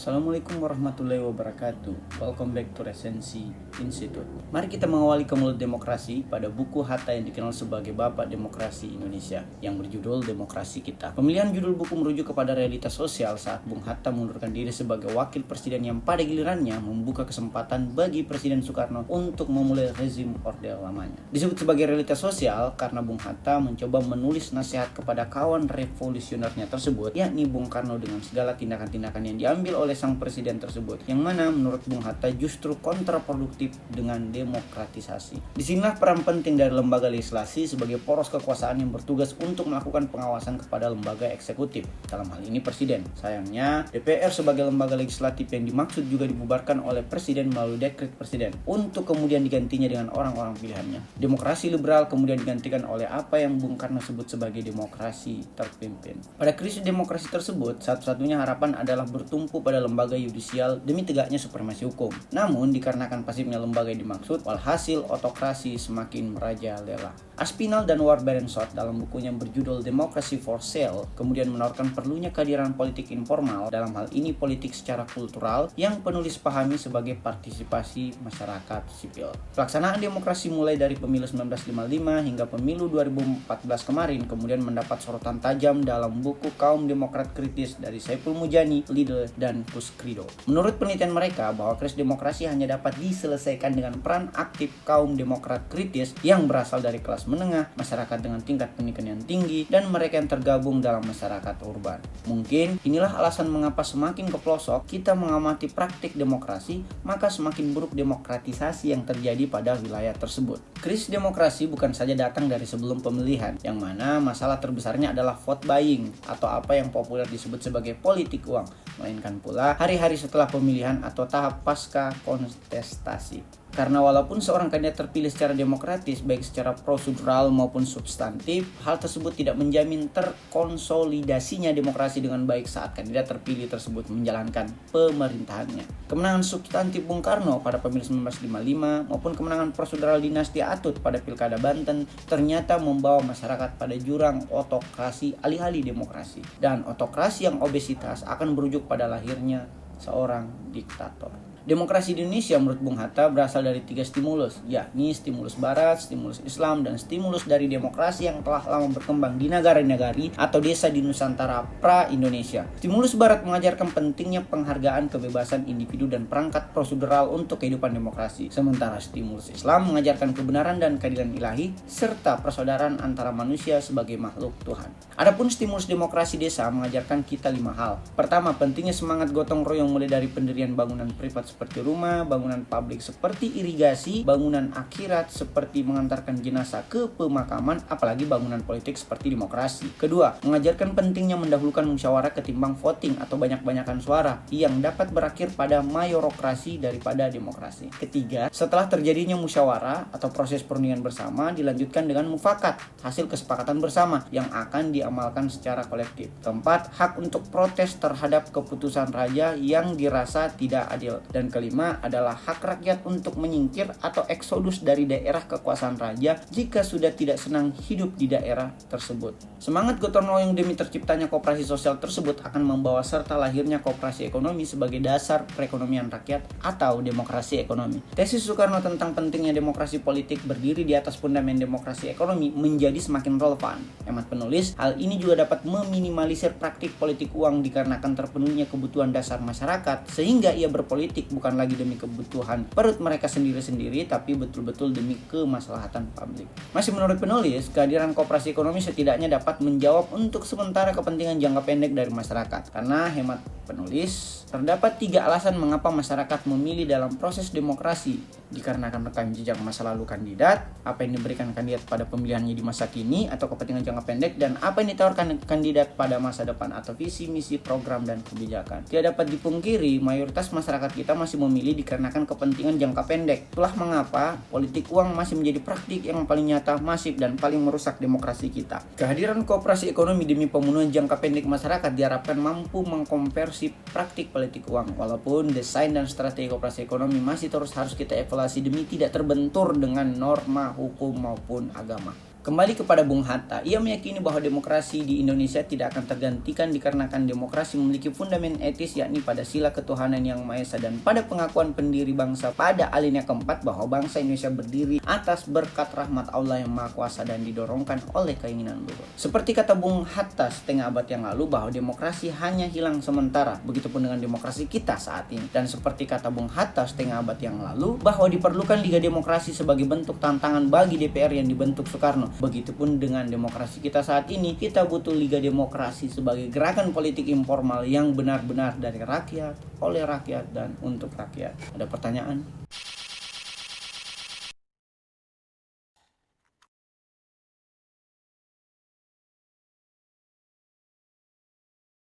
Assalamualaikum warahmatullahi wabarakatuh. Welcome back to Resensi Institute. Mari kita mengawali Kemelut Demokrasi pada buku Hatta yang dikenal sebagai Bapak Demokrasi Indonesia yang berjudul Demokrasi Kita. Pemilihan judul buku merujuk kepada realitas sosial saat Bung Hatta mengundurkan diri sebagai wakil presiden yang pada gilirannya membuka kesempatan bagi Presiden Soekarno untuk memulai rezim Orde lamanya. Disebut sebagai realitas sosial karena Bung Hatta mencoba menulis nasihat kepada kawan revolusionernya tersebut, yakni Bung Karno, dengan segala tindakan-tindakan yang diambil oleh sang presiden tersebut, yang mana menurut Bung Hatta justru kontraproduktif dengan demokratisasi. Disinilah peran penting dari lembaga legislasi sebagai poros kekuasaan yang bertugas untuk melakukan pengawasan kepada lembaga eksekutif, dalam hal ini presiden. Sayangnya, DPR sebagai lembaga legislatif yang dimaksud juga dibubarkan oleh presiden melalui dekret presiden, untuk kemudian digantinya dengan orang-orang pilihannya. Demokrasi liberal kemudian digantikan oleh apa yang Bung Karno sebut sebagai demokrasi terpimpin. Pada krisis demokrasi tersebut, satu-satunya harapan adalah bertumpu pada lembaga yudisial demi tegaknya supremasi hukum. Namun dikarenakan pasifnya lembaga yang dimaksud, walhasil otokrasi semakin merajalela. Aspinall dan Warburton dalam bukunya berjudul Democracy for Sale kemudian menawarkan perlunya kehadiran politik informal, dalam hal ini politik secara kultural, yang penulis pahami sebagai partisipasi masyarakat sipil. Pelaksanaan demokrasi mulai dari pemilu 1955 hingga pemilu 2014 kemarin kemudian mendapat sorotan tajam dalam buku Kaum Demokrat Kritis dari Saiful Mujani, Lidl, dan Kuskrido. Menurut penelitian mereka bahwa krisis demokrasi hanya dapat diselesaikan dengan peran aktif kaum demokrat kritis yang berasal dari kelas menengah, masyarakat dengan tingkat pendidikan yang tinggi, dan mereka yang tergabung dalam masyarakat urban. Mungkin inilah alasan mengapa semakin ke pelosok kita mengamati praktik demokrasi, maka semakin buruk demokratisasi yang terjadi pada wilayah tersebut. Krisis demokrasi bukan saja datang dari sebelum pemilihan, yang mana masalah terbesarnya adalah vote buying atau apa yang populer disebut sebagai politik uang, melainkan pula hari-hari setelah pemilihan atau tahap pasca kontestasi. Karena walaupun seorang kandidat terpilih secara demokratis, baik secara prosedural maupun substantif, hal tersebut tidak menjamin terkonsolidasinya demokrasi dengan baik saat kandidat terpilih tersebut menjalankan pemerintahannya. Kemenangan substantif Bung Karno pada pemilu 1955 maupun kemenangan prosedural dinasti Atut pada Pilkada Banten ternyata membawa masyarakat pada jurang otokrasi alih-alih demokrasi. Dan otokrasi yang obesitas akan berujung pada lahirnya seorang diktator. Demokrasi di Indonesia menurut Bung Hatta berasal dari 3 stimulus, yakni stimulus barat, stimulus Islam, dan stimulus dari demokrasi yang telah lama berkembang di negara-negari atau desa di Nusantara pra-Indonesia. Stimulus barat mengajarkan pentingnya penghargaan kebebasan individu dan perangkat prosedural untuk kehidupan demokrasi. Sementara stimulus Islam mengajarkan kebenaran dan keadilan ilahi, serta persaudaraan antara manusia sebagai makhluk Tuhan. Adapun stimulus demokrasi desa mengajarkan kita 5 hal. Pertama, pentingnya semangat gotong royong mulai dari pendirian bangunan privat seperti rumah, bangunan publik seperti irigasi, bangunan akhirat seperti mengantarkan jenazah ke pemakaman, apalagi bangunan politik seperti demokrasi. Kedua, mengajarkan pentingnya mendahulukan musyawarah ketimbang voting atau banyak-banyakan suara yang dapat berakhir pada mayorokrasi daripada demokrasi. Ketiga, setelah terjadinya musyawarah atau proses perundingan bersama dilanjutkan dengan mufakat, hasil kesepakatan bersama yang akan diamalkan secara kolektif. Keempat, hak untuk protes terhadap keputusan raja yang dirasa tidak adil. Dan kelima adalah hak rakyat untuk menyingkir atau eksodus dari daerah kekuasaan raja jika sudah tidak senang hidup di daerah tersebut. Semangat gotong royong demi terciptanya koperasi sosial tersebut akan membawa serta lahirnya koperasi ekonomi sebagai dasar perekonomian rakyat atau demokrasi ekonomi. Tesis Soekarno tentang pentingnya demokrasi politik berdiri di atas fundament demokrasi ekonomi menjadi semakin relevan. Hemat penulis, hal ini juga dapat meminimalisir praktik politik uang dikarenakan terpenuhinya kebutuhan dasar masyarakat, sehingga ia berpolitik bukan lagi demi kebutuhan perut mereka sendiri-sendiri, tapi betul-betul demi kemaslahatan publik. Masih menurut penulis, kehadiran koperasi ekonomi setidaknya dapat menjawab untuk sementara kepentingan jangka pendek dari masyarakat. Karena hemat penulis, terdapat 3 alasan mengapa masyarakat memilih dalam proses demokrasi. Dikarenakan rekam jejak masa lalu kandidat, apa yang diberikan kandidat pada pemilihannya di masa kini atau kepentingan jangka pendek, dan apa yang ditawarkan kandidat pada masa depan atau visi, misi, program, dan kebijakan. Tidak dapat dipungkiri, mayoritas masyarakat kita masih memilih dikarenakan kepentingan jangka pendek. Itulah mengapa politik uang masih menjadi praktik yang paling nyata, masif, dan paling merusak demokrasi kita. Kehadiran koperasi ekonomi demi pemenuhan jangka pendek masyarakat diharapkan mampu mengkonversi praktik politik uang. Walaupun desain dan strategi koperasi ekonomi masih terus harus kita evaluasi demi tidak terbentur dengan norma hukum maupun agama. Kembali kepada Bung Hatta, ia meyakini bahwa demokrasi di Indonesia tidak akan tergantikan dikarenakan demokrasi memiliki fundament etis yakni pada sila ketuhanan yang Maha Esa dan pada pengakuan pendiri bangsa pada alinea keempat bahwa bangsa Indonesia berdiri atas berkat rahmat Allah yang Maha Kuasa dan didorongkan oleh keinginan luhur. Seperti kata Bung Hatta setengah abad yang lalu bahwa demokrasi hanya hilang sementara, begitupun dengan demokrasi kita saat ini. Dan seperti kata Bung Hatta setengah abad yang lalu bahwa diperlukan Liga Demokrasi sebagai bentuk tantangan bagi DPR yang dibentuk Soekarno. Begitupun dengan demokrasi kita saat ini, kita butuh Liga Demokrasi sebagai gerakan politik informal yang benar-benar dari rakyat, oleh rakyat, dan untuk rakyat. Ada pertanyaan?